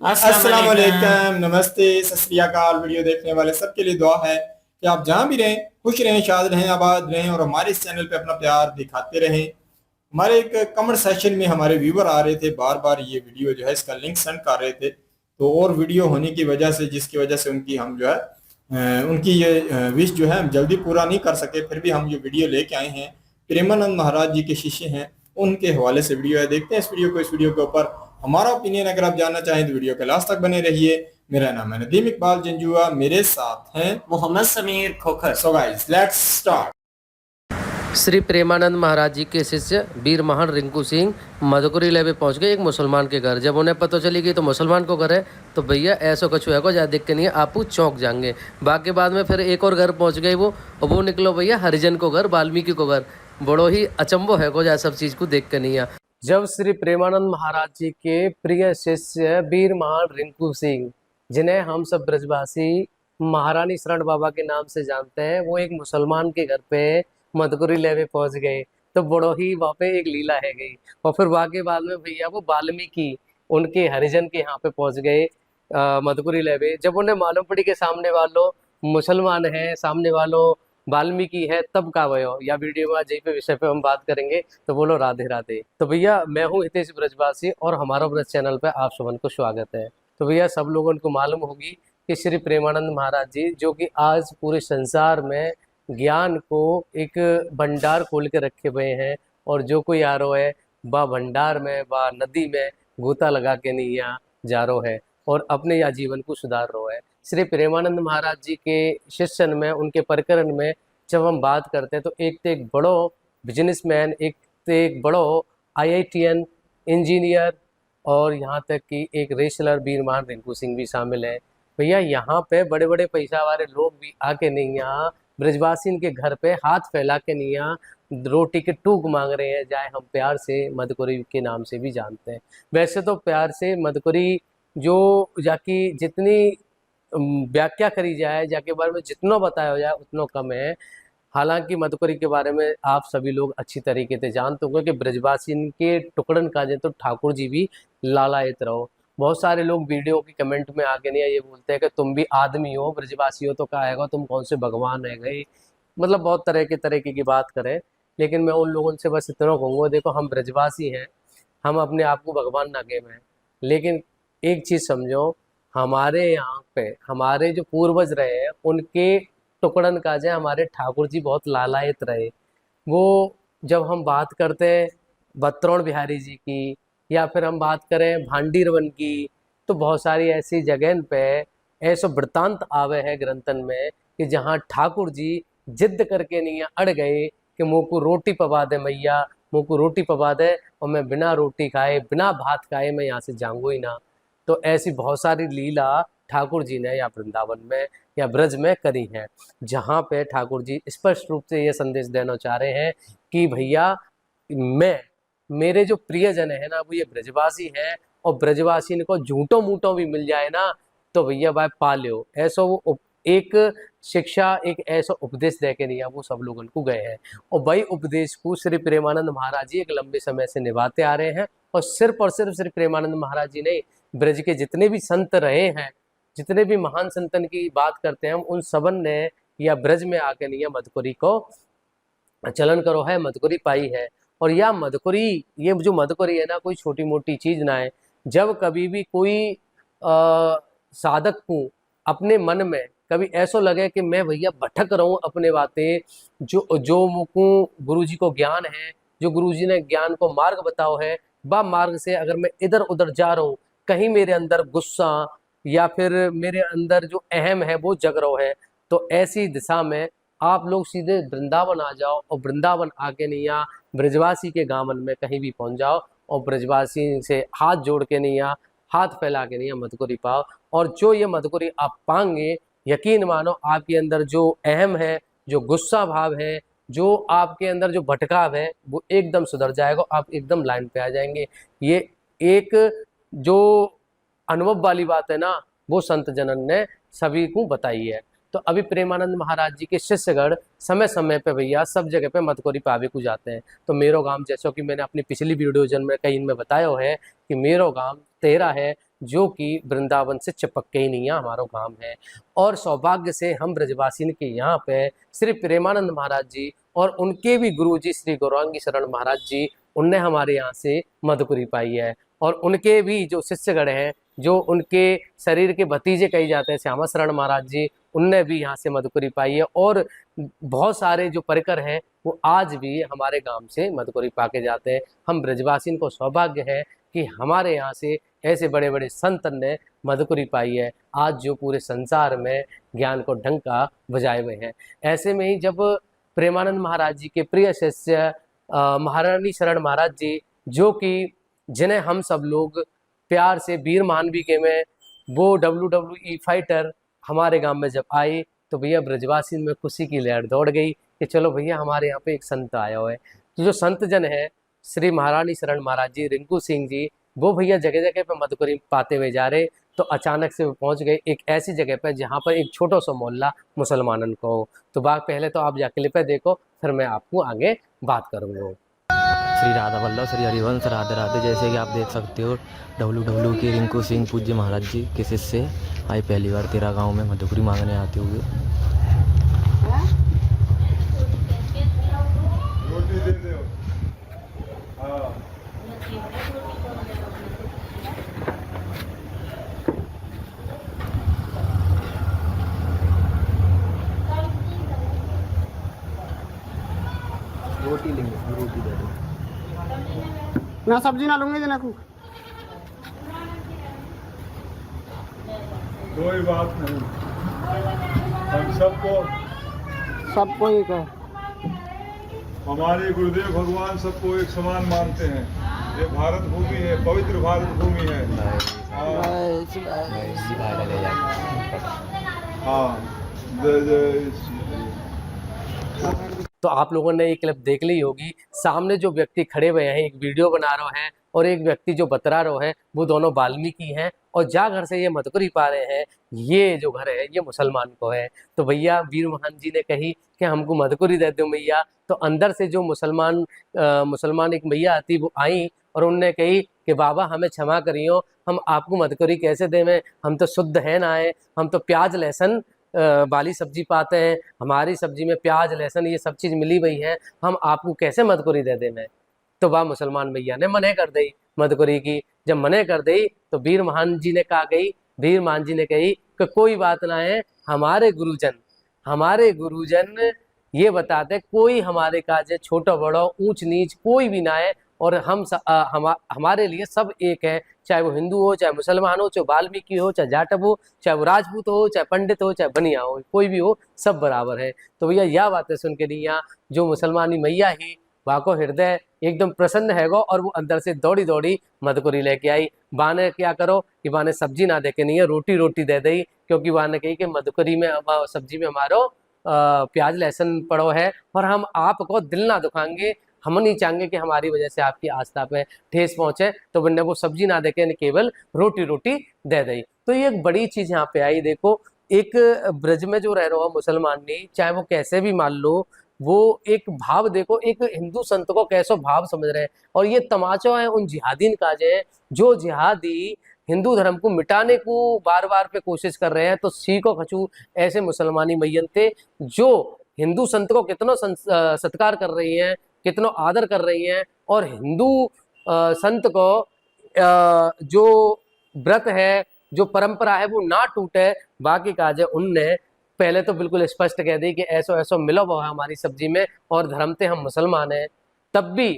अस्सलाम अस्सलाम। वालेकुम, नमस्ते, सत श्री अकाल। वीडियो देखने वाले सबके लिए दुआ है कि आप जहाँ भी रहें खुश रहें, शाद रहें, आबाद रहें और हमारे इस चैनल पे अपना प्यार दिखाते रहें। हमारे एक कमेंट सेक्शन में हमारे व्यूवर आ रहे थे, बार बार ये वीडियो जो है इसका लिंक सेंड कर रहे थे। तो और वीडियो होने की वजह से, जिसकी वजह से उनकी हम जो है उनकी ये विश जो है हम जल्दी पूरा नहीं कर सके, फिर भी हम ये वीडियो लेके आए हैं। प्रेमानंद महाराज जी के शिष्य हैं, उनके हवाले से वीडियो है। देखते हैं इस वीडियो को। इस वीडियो के ऊपर हमारा ओपिनियन अगर आप जानना चाहें तो वीडियो के लास्ट तक बने रहिए। मेरा नाम है नदीम इकबाल जंजुआ, मेरे साथ हैं Mohammad Sameer Khokhar. So guys let's start. Shri Premanand Maharaj ji के शिष्य वीर महान रिंकू सिंह मधुकुरी लेवे पहुंच गए एक मुसलमान के घर। जब उन्हें पता चली कि तो मुसलमान को घर है तो भैया ऐसा कछु है को ज़्यादा देख के नहीं है, आपू चौंक जाएंगे। बाकी बाद में फिर एक और घर पहुंच गए वो, और वो निकलो भैया हरिजन को घर, वाल्मीकि को घर। बड़ो ही अचंभो है को जैसा सब चीज़ को देख के नहीं है। जब श्री प्रेमानंद महाराज जी के प्रिय शिष्य वीर महान रिंकू सिंह, जिन्हें हम सब ब्रजवासी महारानी शरण बाबा के नाम से जानते हैं, वो एक मुसलमान के घर पे मधुकुरी लेवे पहुंच गए तो बड़ो ही वहाँ पे एक लीला है गई। और फिर वहाँ के बाद में भैया वो वाल्मीकि उनके हरिजन के यहाँ पे पहुंच गए मधुकुरी लेवे। जब उन्हें मालूम पड़ी कि सामने वालों मुसलमान है, सामने वालों वाल्मीकि है, तब का भयो या वीडियो में आज यही पे विषय पे हम बात करेंगे। तो बोलो राधे राधे। तो भैया मैं हूँ हितेश ब्रजवासी और हमारा ब्रज चैनल पे आप सबन को स्वागत है। तो भैया सब लोगों को मालूम होगी कि श्री प्रेमानंद महाराज जी, जो कि आज पूरे संसार में ज्ञान को एक भंडार खोल के रखे हुए हैं, और जो कोई आ रो है बा भंडार में बा नदी में गोता लगा के नहीं यहाँ जा रो है और अपने या जीवन को सुधार रो है। श्री प्रेमानंद महाराज जी के शिष्यन में, उनके प्रकरण में जब हम बात करते हैं तो एक तो एक बड़ो बिजनेसमैन, एक तो एक बड़ो आईआईटीएन इंजीनियर, और यहाँ तक कि एक रेसलर वीरमान रिंकू सिंह भी शामिल है। भैया यहाँ पे बड़े बड़े पैसा वाले लोग भी आके नहीं यहाँ ब्रजवासी इनके घर पे हाथ फैला के नहीं यहाँ रोटी के टूक मांग रहे हैं, जाए हम प्यार से मधुकुरी के नाम से भी जानते हैं। वैसे तो प्यार से मधुकुरी जो जाकी जितनी व्याख्या करी जाए, जाके बारे में जितना बताया जाए उतना कम है। हालांकि मधुकरी के बारे में आप सभी लोग अच्छी तरीके से जानते होंगे कि ब्रजवासी के टुकड़न काजे तो ठाकुर जी भी लालायत रहो। बहुत सारे लोग वीडियो की कमेंट में आके नहीं ये बोलते हैं कि तुम भी आदमी हो, ब्रजवासी हो तो क्या आएगा, तुम कौन से भगवान है गए। मतलब बहुत तरीके की बात करें, लेकिन मैं उन लोगों से बस इतना कहूँगा, देखो हम ब्रजवासी हैं, हम अपने आप को भगवान ना कहें हैं, लेकिन एक चीज़ समझो, हमारे यहाँ पे हमारे जो पूर्वज रहे हैं उनके टुकड़न काजे हमारे ठाकुर जी बहुत लालायत रहे। वो जब हम बात करते हैं बत्रोण बिहारी जी की, या फिर हम बात करें भांडीरवन की, तो बहुत सारी ऐसी जगह पे ऐसा वृतांत आवे है ग्रंथन में कि जहाँ ठाकुर जी जिद करके नहीं अड़ गए कि मुँह को रोटी पवा दे मैया, मुँह को रोटी पवा दे, और मैं बिना रोटी खाए बिना भात खाए मैं यहाँ से जाऊंगा ही ना। तो ऐसी बहुत सारी लीला ठाकुर जी ने या वृंदावन में या ब्रज में करी है, जहाँ पे ठाकुर जी स्पष्ट रूप से ये संदेश देना चाह रहे हैं कि भैया मैं, मेरे जो प्रियजन है ना वो ये ब्रजवासी है, और ब्रजवासी को झूठों मूठों भी मिल जाए ना तो भैया भाई पा लो। ऐसा वो एक शिक्षा, एक ऐसा उपदेश दे के नहीं वो सब लोगों को गए हैं, और वही उपदेश को श्री प्रेमानंद महाराज जी एक लंबे समय से निभाते आ रहे हैं। और सिर्फ और सिर्फ श्री प्रेमानंद महाराज जी नहीं, ब्रज के जितने भी संत रहे हैं, जितने भी महान संतन की बात करते हैं हम, उन सबन ने या ब्रज में आके नहीं मधुकुरी को चलन करो है, मधुकुरी पाई है। और या मधुकुरी, ये जो मधुकुरी है ना कोई छोटी मोटी चीज ना है। जब कभी भी कोई साधक को अपने मन में कभी ऐसा लगे कि मैं भैया भटक रहा हूँ अपने बातें, जो जो मुझको गुरु जी को ज्ञान है, जो गुरु जी ने ज्ञान को मार्ग बताओ है, वह मार्ग से अगर मैं इधर उधर जा रहा हूँ, कहीं मेरे अंदर गुस्सा या फिर मेरे अंदर जो अहम है वो जग रहा है, तो ऐसी दिशा में आप लोग सीधे वृंदावन आ जाओ, और वृंदावन आके नहीं यहाँ ब्रजवासी के गामन में कहीं भी पहुंच जाओ, और ब्रजवासी से हाथ जोड़ के नहीं यहाँ हाथ फैला के नहीं मधुकुरी पाओ। और जो ये मधुकुरी आप पाएंगे, यकीन मानो आपके अंदर जो अहम है, जो गुस्सा भाव है, जो आपके अंदर जो भटकाव है, वो एकदम सुधर जाएगा, आप एकदम लाइन पे आ जाएंगे। ये एक जो अनुभव वाली बात है ना, वो संत जनन ने सभी को बताई है। तो अभी प्रेमानंद महाराज जी के शिष्यगण समय समय पे भैया सब जगह पे मधुकुरी पावे को जाते हैं। तो मेरो गांव, जैसा कि मैंने अपनी पिछली वीडियो जन में कहीं में बताया है कि मेरो गांव तेरा है, जो कि वृंदावन से चिपक के ही नहीं है, हमारा गांव है। और सौभाग्य से हम ब्रजवासी के यहाँ पे श्री प्रेमानंद महाराज जी और उनके भी गुरु जी श्री गौरांगी शरण महाराज जी, उनने हमारे यहाँ से मधुकुरी पाई है। और उनके भी जो शिष्यगण हैं, जो उनके शरीर के भतीजे कहे जाते हैं, श्यामा शरण महाराज जी, उनने भी यहाँ से मधुकुरी पाई है। और बहुत सारे जो परिकर हैं वो आज भी हमारे गांव से मधुकुरी पा के जाते हैं। हम ब्रजवासी को सौभाग्य है कि हमारे यहाँ से ऐसे बड़े बड़े संत ने मधुकुरी पाई है, आज जो पूरे संसार में ज्ञान को डंका बजाए हुए हैं। ऐसे में ही जब प्रेमानंद महाराज जी के प्रिय शिष्य महारानी शरण महाराज जी, जो कि जिन्हें हम सब लोग प्यार से वीर मानवी के में, वो WWE फाइटर हमारे गांव में जब आए तो भैया ब्रजवासी में खुशी की लहर दौड़ गई कि चलो भैया हमारे यहाँ पे एक संत आया हुआ है। तो जो संत जन है श्री महारानी शरण महाराज जी, रिंकू सिंह जी, वो भैया जगह जगह पे मधुकुरी पाते हुए जा रहे। तो अचानक से वो पहुंच गए एक ऐसी जगह पर जहाँ पर एक छोटा सा मोहल्ला मुसलमानों को हो। तो बात पहले तो आप जाके क्लिप देखो, फिर मैं आपको आगे बात करूँगा। श्री राधा वल्लभ श्री हरिवंश राधे राधे। जैसे कि आप देख सकते हो डब्ल्यू के रिंकू सिंह पूज्य महाराज जी के शिष्य आए पहली बार तेरा गांव में मधुकुरी मांगने आते हुए। रोटी दे दो। हाँ। रोटी लेंगे, रोटी दे दो ना, सब्जी ना लूंगी जना को। कोई बात नहीं, हम सबको एक है। हमारे गुरुदेव भगवान सबको एक समान मानते हैं। ये भारत भूमि है, पवित्र भारत भूमि है। हाँ, जय जय तो आप लोगों ने ये क्लिप देख ली होगी। सामने जो व्यक्ति खड़े हुए हैं, एक वीडियो बना रहे हैं और एक व्यक्ति जो बतरा रहे हैं, वो दोनों वाल्मीकि हैं। और जा घर से ये मधुकुरी पा रहे हैं, ये जो घर है ये मुसलमान को है। तो भैया वीर महान जी ने कही कि हमको मधुकुरी दे दो मैया। तो अंदर से जो मुसलमान एक मैया आती, वो आई और उनने कही कि बाबा हमें क्षमा करियो, हम आपको मधुकुरी कैसे देवें, हम तो शुद्ध है ना है, हम तो प्याज लहसुन वाली सब्जी पाते हैं, हमारी सब्जी में प्याज लहसुन ये सब चीज़ मिली हुई है, हम आपको कैसे मधुकुरी दे दें। तो वह मुसलमान भैया ने मने कर दी मधुकुरी की। जब मने कर दी तो वीर महान जी ने कहा गई, वीर महान जी ने कही कि कोई बात ना है, हमारे गुरुजन ये बताते कोई हमारे काज छोटा बड़ा ऊंच नीच कोई भी ना है, और हमारे लिए सब एक है, चाहे वो हिंदू हो, चाहे मुसलमान हो, चाहे वाल्मीकि हो, चाहे जाटव हो, चाहे वो राजपूत हो, चाहे पंडित हो, चाहे बनिया हो, कोई भी हो, सब बराबर है। तो भैया यह बातें सुन के नहीं, यहाँ जो मुसलमानी मैया ही वाको हृदय एकदम प्रसन्न हैगो, और वो अंदर से दौड़ी दौड़ी मधुकुरी लेके आई। बाने क्या करो कि बाने सब्जी ना दे के नहीं है, रोटी दे दी, क्योंकि बाने कही कि मधुकुरी में सब्जी में हमारो प्याज लहसुन पड़ो है, और हम आपको दिल ना दुखाएंगे, हम नहीं चाहेंगे कि हमारी वजह से आपकी आस्था पे ठेस पहुंचे। तो बन्ने वो सब्जी ना देके केवल रोटी दे दी। तो ये एक बड़ी चीज यहाँ पे आई। देखो, एक ब्रज में जो रह रहा हो मुसलमान नहीं, चाहे वो कैसे भी मान लो, वो एक भाव देखो, एक हिंदू संत को कैसो भाव समझ रहे हैं। और ये तमाचो है उन जिहादीन का जो जिहादी हिंदू धर्म को मिटाने को बार बार पे कोशिश कर रहे हैं। तो सीखो खचू ऐसे मुसलमानी मैयन थे जो हिंदू संत को कितना सत्कार कर रही हैं, कितना आदर कर रही हैं, और हिंदू संत को जो व्रत है, जो परंपरा है, वो ना टूटे। बाकी काज है उनने पहले तो बिल्कुल स्पष्ट कह दी कि ऐसो मिलो वो है हमारी सब्जी में, और धर्म ते हम मुसलमान हैं। तब भी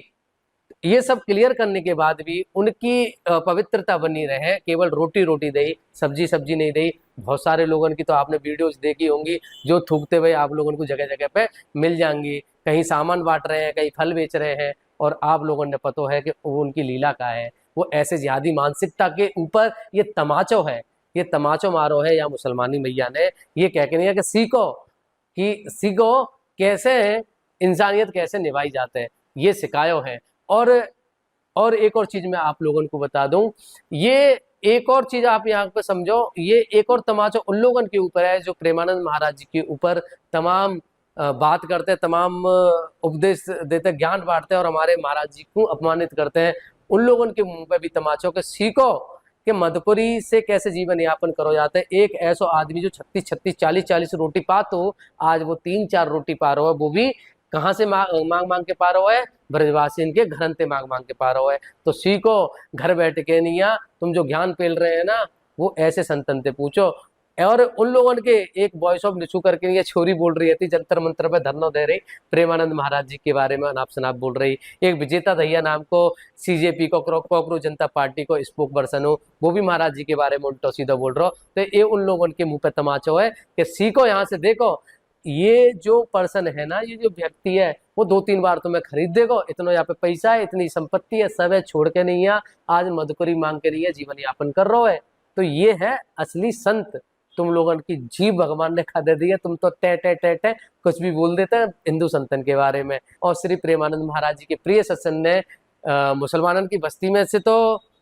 ये सब क्लियर करने के बाद भी उनकी पवित्रता बनी रहे, केवल रोटी दे, सब्जी नहीं दे। बहुत सारे लोगों की तो आपने वीडियोस देखी होंगी जो थूकते हुए आप लोगों को जगह जगह पे मिल जाएंगी, कहीं सामान बांट रहे हैं, कहीं फल बेच रहे हैं, और आप लोगों ने पता है कि वो उनकी लीला का है। वो ऐसे जिहादी मानसिकता के ऊपर ये तमाचो है, ये तमाचो मारो है। या मुसलमानी मैया ने ये कह के नहीं है कि सीखो कैसे इंसानियत कैसे निभाई जाते हैं, ये सिखायो है। और एक और चीज मैं आप लोगों को बता दूं, ये एक और चीज आप यहाँ पे समझो, ये एक और तमाचो उन लोगों के ऊपर है जो प्रेमानंद महाराज जी के ऊपर तमाम बात करते हैं, तमाम उपदेश देते, ज्ञान बांटते हैं, और हमारे महाराज जी को अपमानित करते हैं। उन लोगों के मुंह पे भी तमाचो के सीखो कि मधुपुरी से कैसे जीवन यापन करो जाता है। एक ऐसा आदमी जो 36 40 रोटी पातो, आज वो 3-4 रोटी पा रहा है, वो भी कहाँ से मांग मांग के पा रहा है, ब्रजवासी के घरन से मांग मांग के पा रहा है। तो सीखो घर बैठ के नहीं, तुम जो ज्ञान पेल रहे हैं ना, वो ऐसे संतन से पूछो। और उन लोगों के एक वॉइस ऑफ निशु करके ये छोरी बोल रही थी, जंतर मंत्र पे धरना दे रही, प्रेमानंद महाराज जी के बारे में अनाप शनाप बोल रही। एक विजेता दहिया नाम को सीजेपी को कॉकरोच जनता पार्टी को स्पोक पर्सन हो, वो भी महाराज जी के बारे में उल्टा सीधा बोल रहा हो। तो ये उन लोगों के मुंह पे तमाचो है कि सीखो यहाँ से। देखो ये जो पर्सन है ना, ये जो व्यक्ति है, वो 2-3 बार तुम्हें खरीद देगा, इतना यहाँ पे पैसा है, इतनी संपत्ति है, सब है, छोड़ के नहीं है, आज मधुकरी मांग के नहीं है, जीवन यापन कर रहा है। तो ये है असली संत। तुम लोगों की जीभ भगवान ने खा दे दी है, तुम तो टे कुछ भी बोल देते हैं हिंदू संतन के बारे में। और श्री प्रेमानंद महाराज जी के प्रिय सत्संग ने मुसलमानों की बस्ती में से तो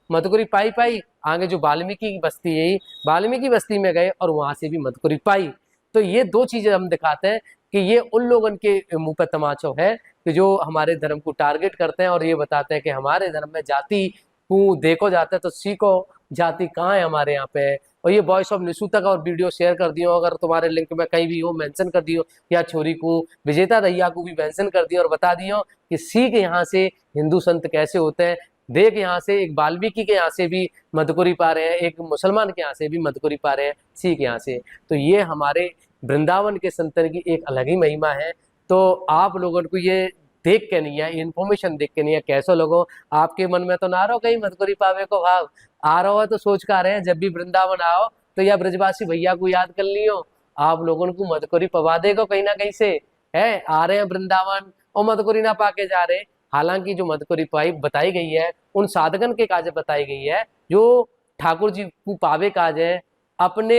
मधुकरी पाई, आगे जो वाल्मीकि की बस्ती है, वाल्मीकि बस्ती में गए और वहां से भी मधुकरी पाई। तो ये 2 चीजें हम दिखाते हैं कि ये उन लोगों के मुंह पर तमाचो है कि जो हमारे धर्म को टारगेट करते हैं और ये बताते हैं कि हमारे धर्म में जाति को देखो जाता है, तो सीखो जाति कहाँ है हमारे यहाँ पे। और ये वॉइस ऑफ निशु तक और वीडियो शेयर कर दियो, अगर तुम्हारे लिंक में कहीं भी हो मेंशन कर दियो, या छोरी को विजेता दहिया को भी मेंशन कर दियो और बता दियो कि सीख यहाँ से हिंदू संत कैसे होते हैं। देख यहाँ से एक वाल्मीकि के यहाँ से भी मधुकरी पा रहे हैं, एक मुसलमान के यहाँ से भी मधुकरी पा रहे हैं, सीख यहाँ से। तो ये हमारे वृंदावन के संतन की एक अलग ही महिमा है। तो आप लोगों को ये देख के नहीं है, इन्फॉर्मेशन देख के नहीं है, कैसे लोगों आपके मन में तो ना रहो कहीं मधुकरी पावे को भाव आ रहा हो, तो सोच कर रहे हैं जब भी वृंदावन आओ तो या ब्रजवासी भैया को याद कर लियो, आप लोगों को मधुकरी पवा देगा कहीं ना कहीं से है। आ रहे हैं वृंदावन और मधुकरी ना पाके जा रहे। हालांकि जो मधुकरी पाई बताई गई है उन साधकन के काज बताई गई है जो ठाकुर जी को पावे काज है, अपने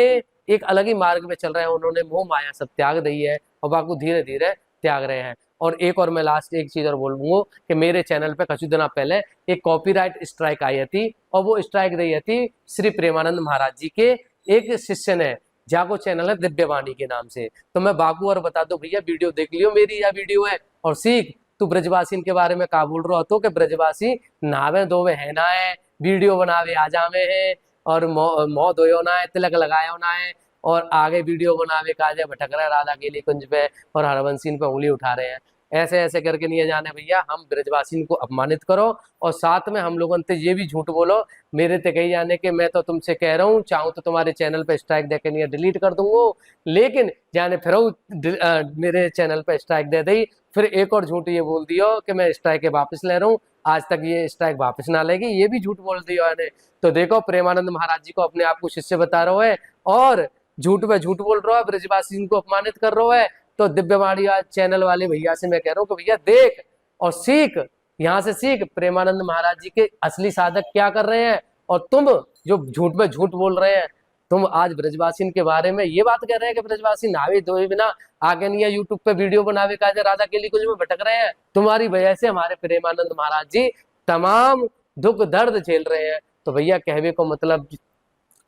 एक अलग ही मार्ग में चल रहे हैं, उन्होंने मोह माया सब त्याग दी है और बाकी धीरे धीरे त्याग रहे हैं। और एक और मैं लास्ट एक चीज और बोलूंगा कि मेरे चैनल पे कुछ दिन पहले एक कॉपीराइट स्ट्राइक आई थी, और वो स्ट्राइक दी थी श्री प्रेमानंद महाराज जी के एक शिष्य ने, जाको चैनल है दिव्यवाणी के नाम से। तो मैं बाकू और बता दो भैया, वीडियो देख लियो मेरी, या वीडियो है और सीख तू ब्रजवासी के बारे में का बोल रहा हो कि ब्रजवासी नहावे धोवे है ना है, वीडियो बनावे आ जावे है, और मोह धोयो ना है, तिलक लगायो ना है, और आगे वीडियो बनावे काजे भटक रहे राधा केली कुंज पे और हरवंशीन पे उंगली उठा रहे हैं। ऐसे ऐसे करके नहीं जाने भैया, हम ब्रजवासी को अपमानित करो और साथ में हम लोगों से ये भी झूठ बोलो मेरे ते कही जाने के मैं तो तुमसे कह रहा हूँ, चाहूँ तो तुम्हारे चैनल पे स्ट्राइक दे के नहीं डिलीट कर दूंगा, लेकिन जाने फिर मेरे चैनल पे स्ट्राइक दे दी, फिर एक और झूठ ये बोल दियो कि मैं स्ट्राइक वापस ले रहा हूँ, आज तक ये स्ट्राइक वापस ना लेगी, ये भी झूठ बोल दिया है। तो देखो प्रेमानंद महाराज जी को अपने आप को शिष्य बता रहा है और झूठ पे झूठ बोल रहा है, ब्रजवासी को अपमानित कर रहा है। तो दिव्यवाणी चैनल वाले भैया से मैं कह रहा हूँ कि भैया देख और सीख, यहाँ से सीख प्रेमानंद महाराज जी के असली साधक क्या कर रहे हैं, और तुम जो झूठ पे झूठ बोल रहे हैं, तुम आज ब्रजवासी के बारे में ये बात कह रहे हैं कि ब्रजवासी नहावे धोए बिना आगे नहीं है, यूट्यूब पे वीडियो बनावे का राधा के लिए कुछ में भटक रहे हैं। तुम्हारी वजह से हमारे प्रेमानंद महाराज जी तमाम दुख दर्द झेल रहे हैं। तो भैया कहवे को मतलब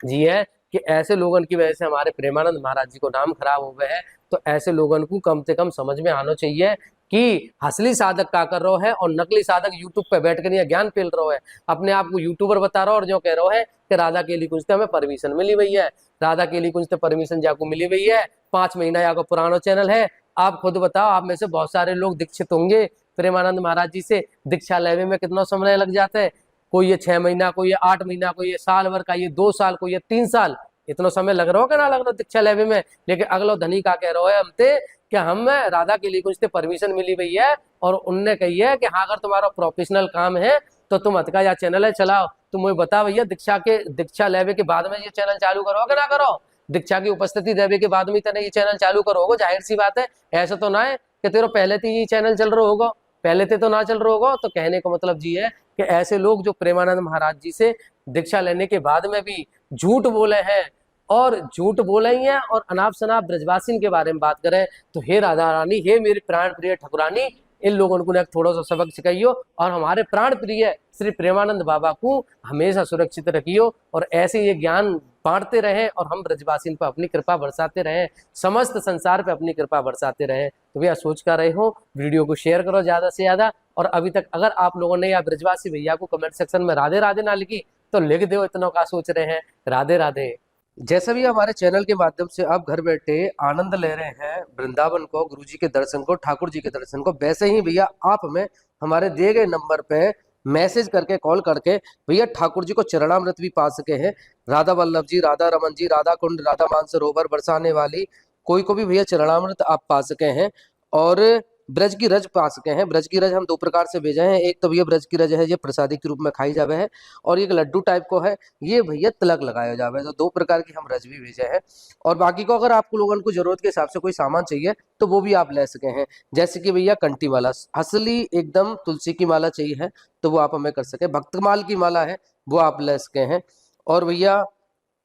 जी है कि ऐसे लोगों की वजह से हमारे प्रेमानंद महाराज जी को नाम खराब हो गए हैं। तो ऐसे लोगों को कम से कम समझ में आना चाहिए कि असली साधक क्या कर रहा है और नकली साधक यूट्यूब पे बैठ कर ज्ञान फैल रहा है, अपने आप को यूट्यूबर बता रहा है और जो कह रहा है कि राधा केली कुंज हमें परमिशन मिली हुई है, राधा केली कुंज परमिशन जाको मिली हुई है, 5 महीना या पुराना चैनल है। आप खुद बताओ, आप में से बहुत सारे लोग दीक्षित होंगे प्रेमानंद महाराज जी से, दीक्षा लेने में कितना समय लग जाता है, कोई ये 6 महीना, कोई ये 8 महीना, कोई ये साल भर का, ये 2 साल, कोई ये 3 साल, इतना समय लग रहा हो कि ना लग रहा दीक्षा लेवे में। लेकिन अगलो धनी का कह रहा है हमते कि हम राधा के लिए कुछ परमिशन मिली हुई है और उनने कही है कि हाँ अगर तुम्हारा प्रोफेशनल काम है तो तुम अतका या चैनल है चलाओ। तुम मुझे बता भैया, दीक्षा लेवे के बाद में ये चैनल चालू करोगे ना करो, दीक्षा की उपस्थिति देवे के बाद में तेने ये चैनल चालू करोगे, जाहिर सी बात है। ऐसा तो ना है कि तेरा पहले तो ये चैनल चल रहा होगा, पहले तो ना चल रहा होगा। तो कहने का मतलब जी है कि ऐसे लोग जो प्रेमानंद महाराज जी से दीक्षा लेने के बाद में भी झूठ बोले हैं और झूठ बोले ही हैं और अनाप शनाप ब्रजवासी के बारे में बात करें, तो हे राधा रानी, हे मेरी प्राण प्रिय ठकुरानी, इन लोगों को ने थोड़ा सा सबक सिखाइयो और हमारे प्राण प्रिय श्री प्रेमानंद बाबा को हमेशा सुरक्षित रखियो और ऐसे ये ज्ञान बांटते रहे और हम ब्रजवासी पर अपनी कृपा बरसाते रहे, समस्त संसार पे अपनी कृपा बरसाते रहे। तो भैया सोच कर रहे हो, वीडियो को शेयर करो ज्यादा से ज्यादा। और अभी तक अगर आप लोगों ने या ब्रजवासी भैया को कमेंट सेक्शन में राधे राधे ना लिखी तो लिख दो, इतना का सोच रहे हैं। राधे राधे। जैसे भी हमारे चैनल के माध्यम से आप घर बैठे आनंद ले रहे हैं वृंदावन को, गुरु जी के दर्शन को, ठाकुर जी के दर्शन को, वैसे ही भैया आप हमें हमारे दिए गए नंबर पे मैसेज करके, कॉल करके भैया ठाकुर जी को चरणामृत भी पा सके हैं। राधा वल्लभ जी, राधा रमन जी, राधा कुंड, राधा मानसरोवर, बरसाने वाली, कोई को भी भैया चरणामृत आप पा सके हैं। और ब्रज की रज पा सके हैं। ब्रज की रज हम दो प्रकार से भेजे हैं। एक तो भैया ब्रज की रज है, ये प्रसादी के रूप में खाई जावे है, और एक लड्डू टाइप को है, ये भैया तिलक लगाया जावे है। तो दो प्रकार की हम रज भी भेजे हैं। और बाकी को अगर आपको लोगों को जरूरत के हिसाब से कोई सामान चाहिए तो वो भी आप ले सके हैं। जैसे कि भैया कंठी माला, असली एकदम तुलसी की माला चाहिए है तो वो आप हमें कर सके। भक्तमाल की माला है वो आप ले सके हैं। और भैया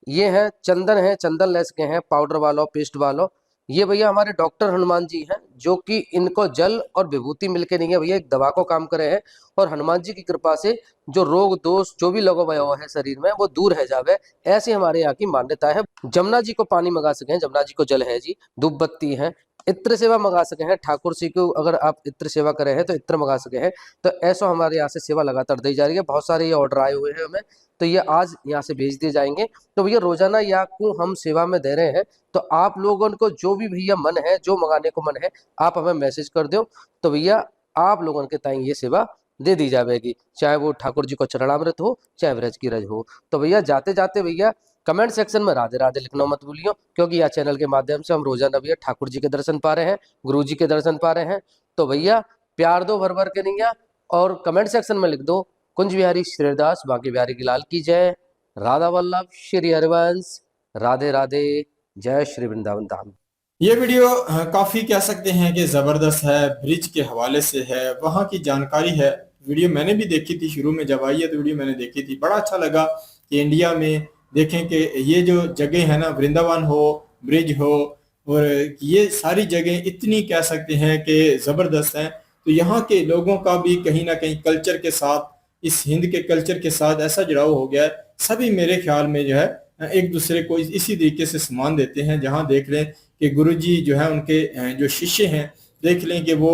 ये है चंदन ले सके हैं, पाउडर वालों, पेस्ट वालों। ये भैया हमारे डॉक्टर हनुमान जी हैं, जो कि इनको जल और विभूति मिलके नहीं है भैया, एक दवा को काम करे हैं। और हनुमान जी की कृपा से जो रोग दोष जो भी लगा हुआ है शरीर में वो दूर है जावे, ऐसी हमारे यहाँ की मान्यता है। जमुना जी को पानी मंगा सके हैं, जमुना जी को जल है जी, धूप बत्ती है, इत्र सेवा मंगा सके हैं। ठाकुर जी को अगर आप इत्र सेवा करे हैं तो इत्र मंगा सके हैं। तो ऐसा हमारे यहाँ से सेवा लगातार दी जा रही है। बहुत सारे ये ऑर्डर आए हुए हैं हमें, तो ये आज यहाँ से भेज दिए जाएंगे। तो भैया रोजाना या को हम सेवा में दे रहे हैं, तो आप लोगों को जो भी भैया मन है, जो मंगाने को मन है, आप हमें मैसेज कर दो, तो भैया आप लोगों के ताई ये सेवा दे दी जाएगी। चाहे वो ठाकुर जी को चरणामृत हो, चाहे व्रज की रज हो। तो भैया जाते जाते भैया कमेंट सेक्शन में राधे राधे लिखना मत भूलियो, क्योंकि यह चैनल के माध्यम से हम रोजाना भैया ठाकुर जी के दर्शन पा रहे हैं, गुरु जी के दर्शन पा रहे हैं। तो भैया प्यार दो भर भर के नहीं, और कमेंट सेक्शन में लिख दो कुंज बिहारी श्रीदास बांके बिहारी की लाल की जय, राधा वल्लभ श्री हरिवंश, राधे राधे, जय श्री वृंदावन धाम। ये वीडियो काफी कह सकते हैं कि जबरदस्त है, ब्रिज के हवाले से है, वहाँ की जानकारी है। वीडियो मैंने भी देखी थी, शुरू में जब आई है तो वीडियो मैंने देखी थी। बड़ा अच्छा लगा कि इंडिया में देखें कि ये जो जगह है ना, वृंदावन हो, ब्रिज हो, और ये सारी जगह इतनी कह सकते हैं कि जबरदस्त हैं। तो यहाँ के लोगों का भी कहीं ना कहीं कल्चर के साथ, इस हिंद के कल्चर के साथ ऐसा जुड़ाव हो गया है। सभी मेरे ख्याल में जो है एक दूसरे को इसी तरीके से सम्मान देते हैं। जहाँ देख लें कि गुरुजी जो है, उनके जो शिष्य हैं, देख लें कि वो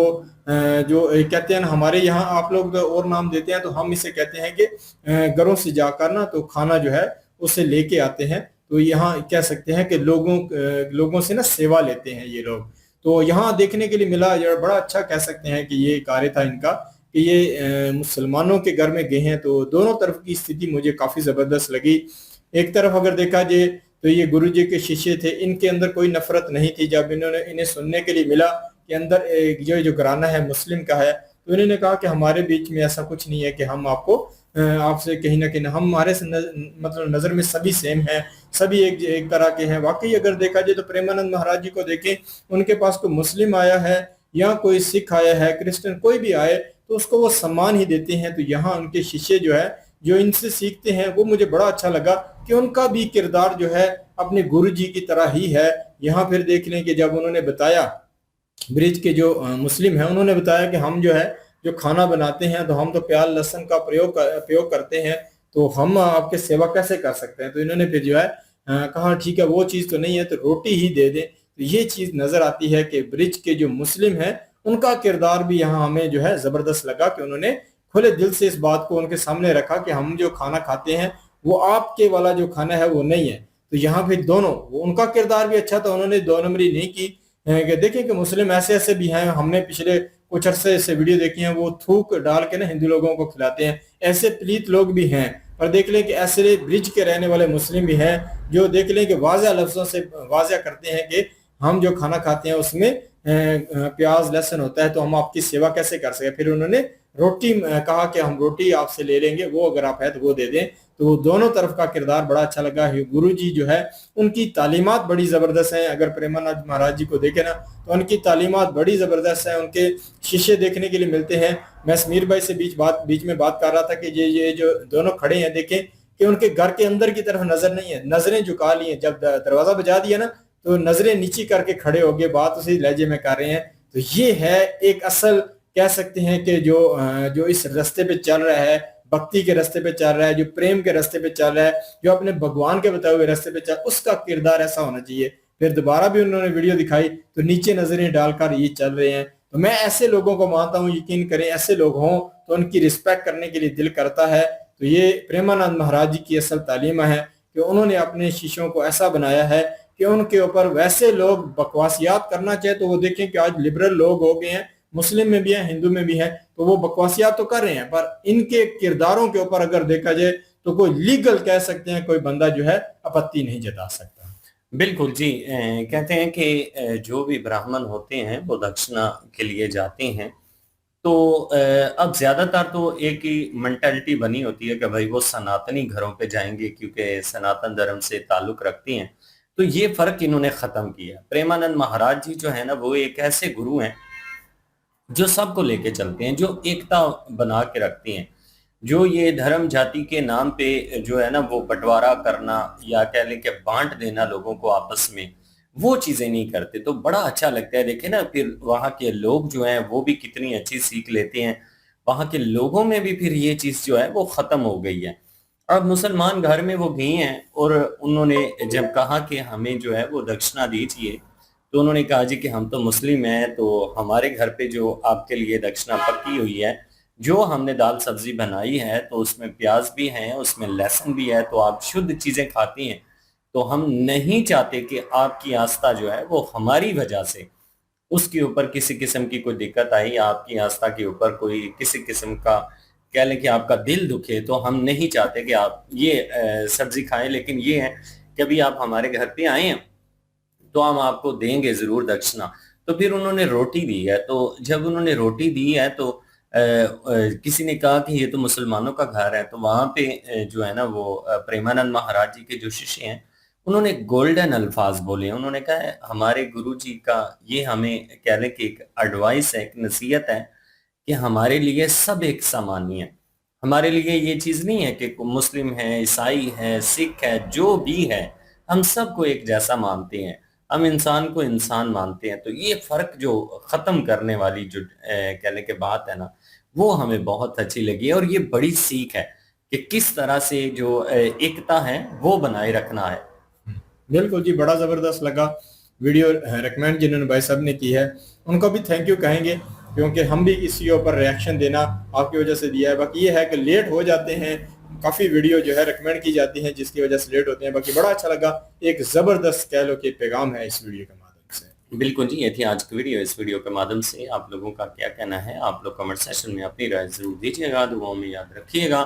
जो कहते हैं ना, हमारे यहाँ आप लोग और नाम देते हैं, तो हम इसे कहते हैं कि घरों से जाकर ना तो खाना जो है उसे लेके आते हैं। तो यहाँ कह सकते हैं कि लोगों से ना सेवा लेते हैं ये लोग। तो यहाँ देखने के लिए मिला, बड़ा अच्छा कह सकते हैं कि ये कार्य था इनका, कि ये मुसलमानों के घर में गए हैं। तो दोनों तरफ की स्थिति मुझे काफी जबरदस्त लगी। एक तरफ अगर देखा जाए तो ये गुरु जी के शिष्य थे, इनके अंदर कोई नफरत नहीं थी। जब इन्हें सुनने के लिए मिला कि अंदर जो घराना है मुस्लिम का है, तो इन्होंने कहा कि हमारे बीच में ऐसा कुछ नहीं है कि हम आपसे कहीं ना कहीं, हमारे मतलब नजर में सभी सेम है, सभी एक तरह के हैं। वाकई अगर देखा जाए तो प्रेमानंद महाराज जी को देखें, उनके पास कोई मुस्लिम आया है या कोई सिख आया है, क्रिश्चियन कोई भी आए, तो उसको वो सम्मान ही देते हैं। तो यहाँ उनके शिष्य जो है, जो इनसे सीखते हैं, वो मुझे बड़ा अच्छा लगा कि उनका भी किरदार जो है अपने गुरु जी की तरह ही है। यहाँ फिर देख लें कि जब उन्होंने बताया, ब्रिज के जो मुस्लिम हैं, उन्होंने बताया कि हम जो है जो खाना बनाते हैं तो हम तो प्याज लहसुन का प्रयोग करते हैं, तो हम आपके सेवा कैसे कर सकते हैं। तो इन्होंने फिर जो है कहा ठीक है, वो चीज तो नहीं है तो रोटी ही दे दें। तो ये चीज नजर आती है कि ब्रिज के जो मुस्लिम हैं, उनका किरदार भी यहाँ हमें जो है जबरदस्त लगा कि उन्होंने खुले दिल से इस बात को उनके सामने रखा कि हम जो खाना खाते हैं वो आपके वाला जो खाना है वो नहीं है। तो यहाँ फिर दोनों, उनका किरदार भी अच्छा था, उन्होंने दो नंबरी नहीं की। देखें कि मुस्लिम ऐसे ऐसे भी हैं, हमने पिछले कुछ अरसे से वीडियो देखी है, वो थूक डाल के ना हिंदू लोगों को खिलाते हैं। ऐसे पलीत लोग भी हैं। और देख लें कि ऐसे ब्रिज के रहने वाले मुस्लिम भी हैं, जो देख लें कि वाज़ेह लफ्जों से वाज़ेह करते हैं कि हम जो खाना खाते हैं उसमें प्याज लहसुन होता है, तो हम आपकी सेवा कैसे कर सके। फिर उन्होंने रोटी कहा कि हम रोटी आपसे ले लेंगे, वो अगर आप है तो वो दे दें। तो दोनों तरफ का किरदार बड़ा अच्छा लगा। गुरु जी जो है उनकी तालीमात बड़ी ज़बरदस्त हैं। अगर प्रेमानंद महाराज जी को देखें ना तो उनकी तालीमात बड़ी ज़बरदस्त है। उनके शिष्य देखने के लिए मिलते हैं। मैं समीर भाई से बीच में बात कर रहा था कि ये जो दोनों खड़े हैं, देखें कि उनके घर के अंदर की तरफ नजर नहीं है, नजरें झुका ली हैं। जब दरवाजा बजा दिया ना तो नजरें नीची करके खड़े हो गए, बात उसी लहजे में कर रहे हैं। तो ये है एक असल, कह सकते हैं कि जो इस रास्ते पे चल रहा है, भक्ति के रास्ते पे चल रहा है, जो प्रेम के रास्ते पे चल रहा है, जो अपने भगवान के बताए हुए रास्ते पे चल, उसका किरदार ऐसा होना चाहिए। फिर दोबारा भी उन्होंने वीडियो दिखाई तो नीचे नजरें डालकर ये चल रहे हैं। तो मैं ऐसे लोगों को मानता हूँ, यकीन करें ऐसे लोग हों तो उनकी रिस्पेक्ट करने के लिए दिल करता है। तो ये प्रेमानंद महाराज जी की असल तालीम है कि उन्होंने अपने शिष्यों को ऐसा बनाया है कि उनके ऊपर वैसे लोग बकवासियात करना चाहे तो वो देखें कि आज लिबरल लोग हो गए हैं, मुस्लिम में भी हैं, हिंदू में भी हैं, तो वो बकवासियात तो कर रहे हैं, पर इनके किरदारों के ऊपर अगर देखा जाए तो कोई लीगल कह सकते हैं, कोई बंदा जो है आपत्ति नहीं जता सकता। बिल्कुल जी। कहते हैं कि जो भी ब्राह्मण होते हैं वो दक्षिणा के लिए जाते हैं, तो अब ज्यादातर तो एक ही मेंटालिटी बनी होती है कि भाई वो सनातनी घरों पे जाएंगे क्योंकि सनातन धर्म से ताल्लुक रखती हैं। तो ये फर्क इन्होंने खत्म किया। प्रेमानंद महाराज जी जो है ना वो एक ऐसे गुरु हैं जो सबको लेके चलते हैं, जो एकता बना के रखती हैं, जो ये धर्म जाति के नाम पे जो है ना वो बंटवारा करना या कह लें कि बांट देना लोगों को आपस में, वो चीजें नहीं करते। तो बड़ा अच्छा लगता है। देखे ना फिर वहाँ के लोग जो हैं वो भी कितनी अच्छी सीख लेते हैं। वहाँ के लोगों में भी फिर ये चीज जो है वो खत्म हो गई है। अब मुसलमान घर में वो गई हैं और उन्होंने जब कहा कि हमें जो है वो दक्षिणा दीजिए, तो उन्होंने कहा जी कि हम तो मुस्लिम हैं, तो हमारे घर पे जो आपके लिए दक्षिणा पक्की हुई है, जो हमने दाल सब्जी बनाई है तो उसमें प्याज भी है, उसमें लहसुन भी है, तो आप शुद्ध चीजें खाती हैं, तो हम नहीं चाहते कि आपकी आस्था जो है वो हमारी वजह से उसके ऊपर किसी किस्म की कोई दिक्कत आई, आपकी आस्था के ऊपर कोई किसी किस्म का कह लें कि आपका दिल दुखे, तो हम नहीं चाहते कि आप ये सब्जी खाएं। लेकिन ये है कि अभी आप हमारे घर पे आए हैं तो हम आपको देंगे जरूर दक्षिणा। तो फिर उन्होंने रोटी दी है। तो जब उन्होंने रोटी दी है तो किसी ने कहा कि ये तो मुसलमानों का घर है। तो वहां पे जो है ना वो प्रेमानंद महाराज जी के जो शिष्य हैं उन्होंने गोल्डन अल्फाज बोले। उन्होंने कहा है हमारे गुरु जी का ये हमें कह लें कि एक एडवाइस है, एक नसीहत है कि हमारे लिए सब एक सामान्य है। हमारे लिए ये चीज नहीं है कि मुस्लिम है, ईसाई है, सिख है, जो भी है, हम सबको एक जैसा मानते हैं, हम इंसान को इंसान मानते हैं। तो ये फर्क जो खत्म करने वाली जो कहने के बात है ना, वो हमें बहुत अच्छी लगी है। और ये बड़ी सीख है कि किस तरह से जो एकता है वो बनाए रखना है। बिल्कुल जी, बड़ा जबरदस्त लगा वीडियो रेकमेंड जिन्होंने भाई साहब ने की है, उनको भी थैंक यू कहेंगे, क्योंकि हम भी इसी ऊपर रिएक्शन देना आपकी वजह से दिया है। बाकी ये है कि लेट हो जाते हैं, काफ़ी वीडियो जो है रिकमेंड की जाती है जिसकी वजह से लेट होते हैं। बाकी बड़ा अच्छा लगा, एक ज़बरदस्त कह लो कि पैगाम है इस वीडियो के माध्यम से। बिल्कुल जी, ये थी आज की वीडियो। इस वीडियो के माध्यम से आप लोगों का क्या कहना है, आप लोग कमेंट सेक्शन में अपनी राय जरूर दीजिएगा, दुआओं में याद रखिएगा।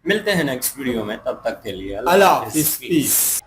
मिलते हैं नेक्स्ट वीडियो में, तब तक के लिए अल्लाह हाफिज़।